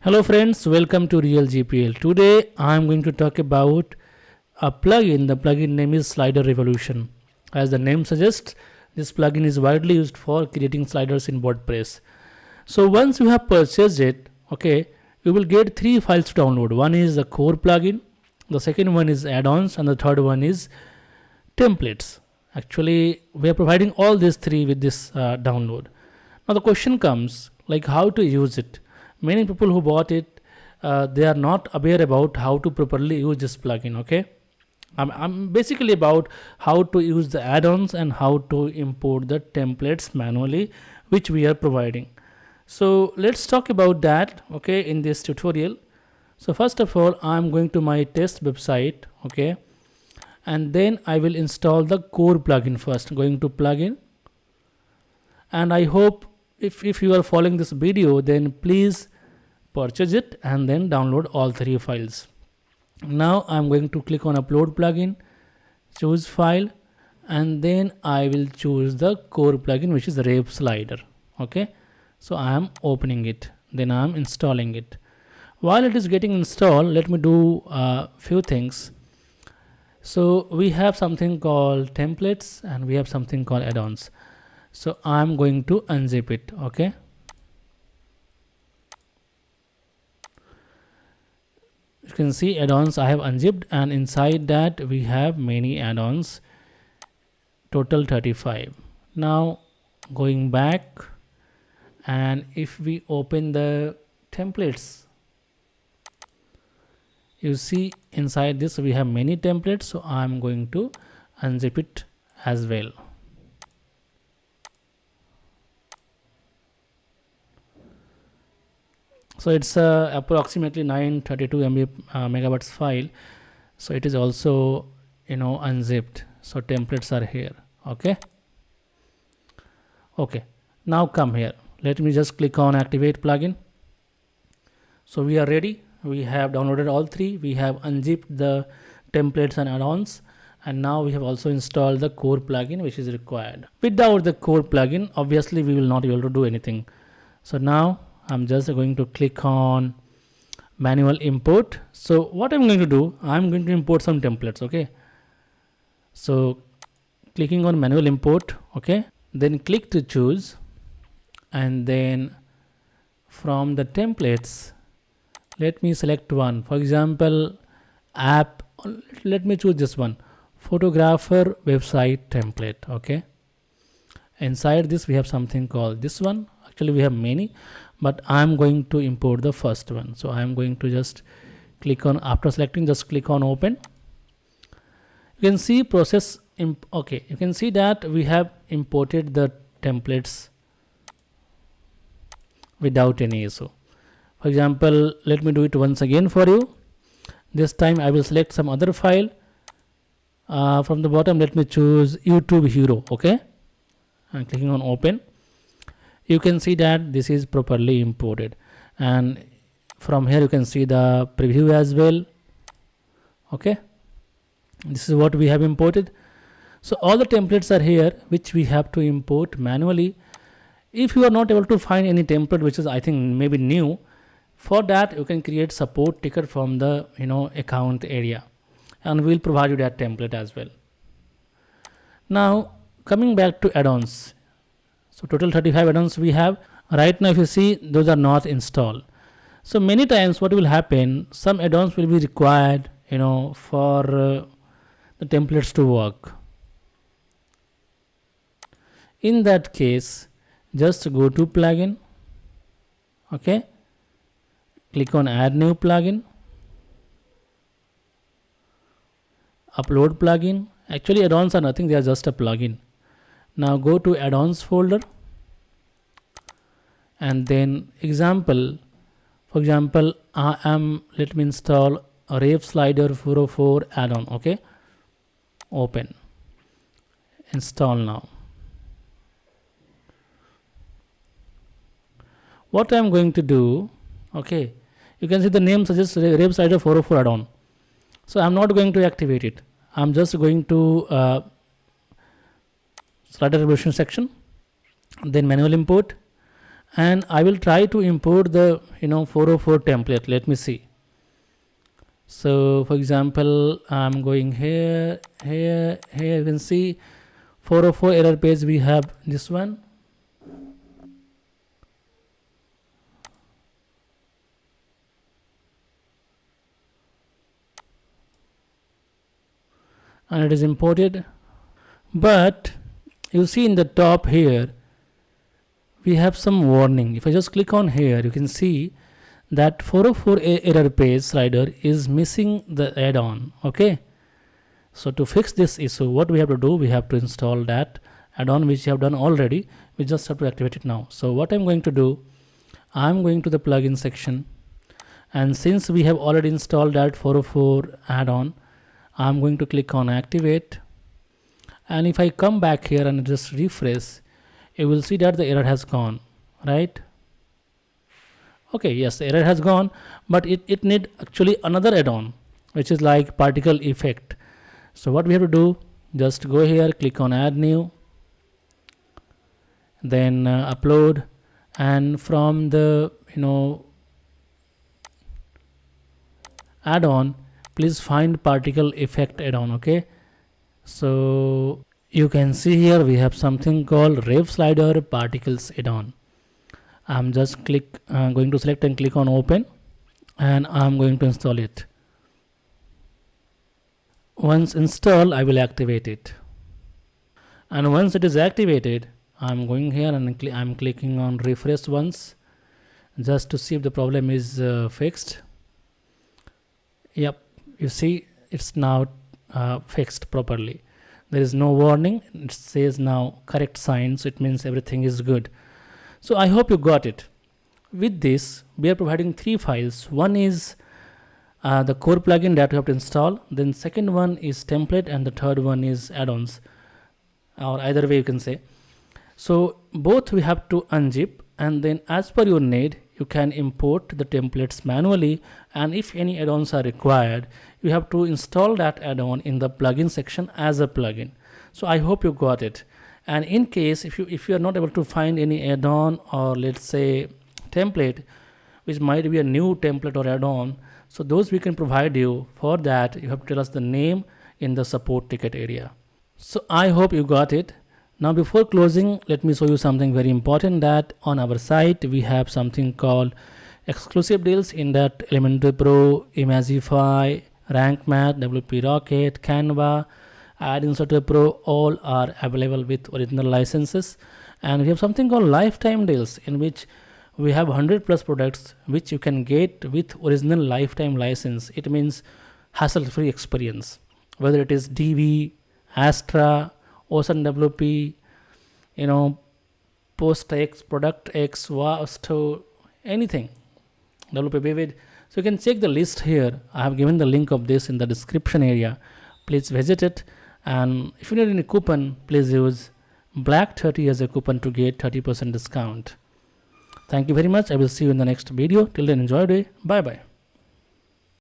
Hello friends, welcome to Real GPL. Today I am going to talk about a plugin. The plugin name is Slider Revolution. As the name suggests, this plugin is widely used for creating sliders in WordPress. So once you have purchased it, okay, you will get three files to download. One is the core plugin, the second one is add-ons, and the third one is templates. Actually, we are providing all these three with this download. Now the question comes like how to use it. Many people who bought it, they are not aware about how to properly use this plugin. Okay, I'm basically about how to use the add-ons and how to import the templates manually, which we are providing. So let's talk about that, okay, in this tutorial. So first of all, I'm going to my test website, okay, and then I will install the core plugin first. Going to plugin, and I hope if you are following this video, then please purchase it and then download all three files. Now I'm going to click on upload plugin, choose file, and then I will choose the core plugin, which is the Rev Slider. Okay, so I am opening it, then I am installing it. While it is getting installed, let me do a few things. So we have something called templates and we have something called add-ons. So I'm going to unzip it. Okay, you can see add-ons I have unzipped, and inside that we have many add-ons, total 35. Now going back, and if we open the templates, you see inside this we have many templates, so I'm going to unzip it as well. So it's approximately 932 MB megabytes file, so it is also unzipped. So templates are here. Okay, now come here, let me just click on activate plugin. So we are ready. We have downloaded all three, we have unzipped the templates and add-ons, and now we have also installed the core plugin, which is required. Without the core plugin, obviously we will not be able to do anything. So now I'm just going to click on manual import. So what I'm going to do, I'm going to import some templates. Okay, so clicking on manual import, okay, then click to choose, and then from the templates, let me select one. For example, app, let me choose this one, photographer website template. Okay, inside this we have something called this one. Actually we have many, but I'm going to import the first one. So I'm going to just click on, after selecting, just click on open. You can see process okay, you can see that we have imported the templates without any issue. For example, let me do it once again for you. This time I will select some other file. From the bottom, let me choose YouTube Hero. Okay, I'm clicking on open. You can see that this is properly imported, and from here you can see the preview as well. Okay, this is what we have imported. So all the templates are here, which we have to import manually. If you are not able to find any template which is, I think, maybe new, for that you can create support ticket from the account area, and we'll provide you that template as well. Now coming back to add-ons, so total 35 add-ons we have right now. If you see, those are not installed. So many times what will happen, some add-ons will be required for the templates to work. In that case, just go to plugin. Okay, click on add new plugin, upload plugin. Actually add-ons are nothing, they are just a plugin. Now go to add-ons folder, and then example, for example, let me install a Rev Slider 404 add-on. Okay, open, install. Now what I'm going to do, okay, you can see the name suggests Rev Slider 404 add-on. So I'm not going to activate it. I'm just going to Slider Revolution section, then manual import, and I will try to import the 404 template. Let me see. So for example, I'm going here. You can see 404 error page. We have this one, and it is imported. But you see in the top here we have some warning. If I just click on here, you can see that 404 error page slider is missing the add-on. Okay, so to fix this issue, what we have to do, we have to install that add-on which we have done already. We just have to activate it now. So what I'm going to do, I'm going to the plugin section, and since we have already installed that 404 add-on, I'm going to click on activate. And if I come back here and just refresh, you will see that the error has gone, right? Okay, yes, the error has gone, but it need actually another add-on which is like particle effect. So what we have to do, just go here, click on add new, then upload, and from the add-on, please find particle effect add-on. Okay, so you can see here we have something called rev slider particles add-on. I'm just going to select and click on open, and I'm going to install it. Once installed, I will activate it, and once it is activated, I'm going here and I'm clicking on refresh once, just to see if the problem is fixed. Yep, you see it's now fixed properly. There is no warning. It says now correct sign, so it means everything is good. So I hope you got it. With this, we are providing 3 files. One is the core plugin that you have to install, then second one is template, and the third one is add-ons, or either way you can say. So both we have to unzip, and then as per your need, you can import the templates manually, and if any add-ons are required, you have to install that add-on in the plugin section as a plugin. So I hope you got it. And in case if you are not able to find any add-on, or let's say template which might be a new template or add-on, so those we can provide you. For that, you have to tell us the name in the support ticket area. So I hope you got it. Now before closing, let me show you something very important, that on our site we have something called exclusive deals. In that, Elementor Pro, Imagify, Rank Math, WP Rocket, Canva, Addons Pro, all are available with original licenses. And we have something called lifetime deals, in which we have 100 plus products which you can get with original lifetime license. It means hassle-free experience, whether it is DV, Astra, Ocean WP, Post X, Product X, Vasto, anything, WP Vivid. So you can check the list here. I have given the link of this in the description area. Please visit it. And if you need any coupon, please use Black30 as a coupon to get 30% discount. Thank you very much. I will see you in the next video. Till then, enjoy your day. Bye bye.